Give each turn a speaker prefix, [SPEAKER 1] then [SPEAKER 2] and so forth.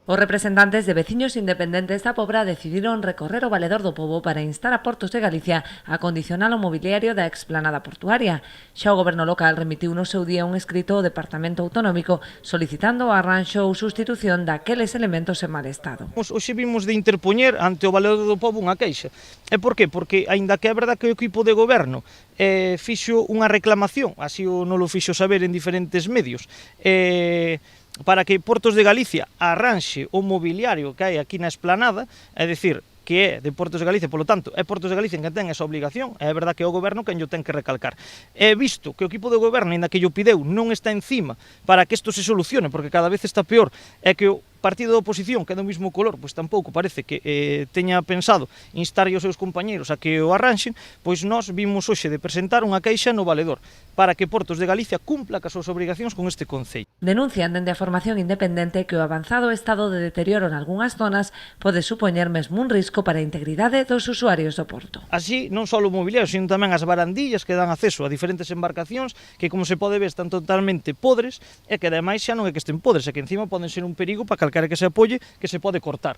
[SPEAKER 1] Os representantes de veciños independentes da Pobra decidiron recorrer o Valedor do Pobo para instar a Portos de Galicia a condicionar o mobiliario da explanada portuaria. Xa o Goberno local remitiu no seu día un escrito ao Departamento Autonómico solicitando o arranxo ou sustitución daqueles elementos en mal estado.
[SPEAKER 2] Hoxe vimos de interpoñer ante o Valedor do Pobo unha queixa. E por qué? Porque, aínda que é verdad que o equipo de goberno fixo unha reclamación, así o non lo fixo saber en diferentes medios, para que Portos de Galicia arranxe o mobiliario que hai aquí na esplanada, é dicir, que é de Portos de Galicia, polo tanto, é Portos de Galicia quen ten esa obligación, é verdad que é o goberno quen o ten que recalcar. É visto que o equipo de goberno, ainda que o pideu, non está encima para que isto se solucione, porque cada vez está peor, é que o partido da oposición, que é do mesmo color, pois tampouco parece que teña pensado instar os seus compañeiros a que o arranxen, pois nós vimos hoxe de presentar unha queixa no Valedor para que Portos de Galicia cumpla cas súas obrigacións con este concello.
[SPEAKER 1] Denuncian dende a formación independente que o avanzado estado de deterioro en algunhas zonas pode supoñer mesmo un risco para a integridade dos usuarios do porto.
[SPEAKER 2] Así, non só o mobiliario, sino tamén as barandillas que dan acceso a diferentes embarcacións que, como se pode ver, están totalmente podres e que, ademais, xa non é que estén podres, é que encima poden ser un perigo para calquera que se apoie que se pode cortar.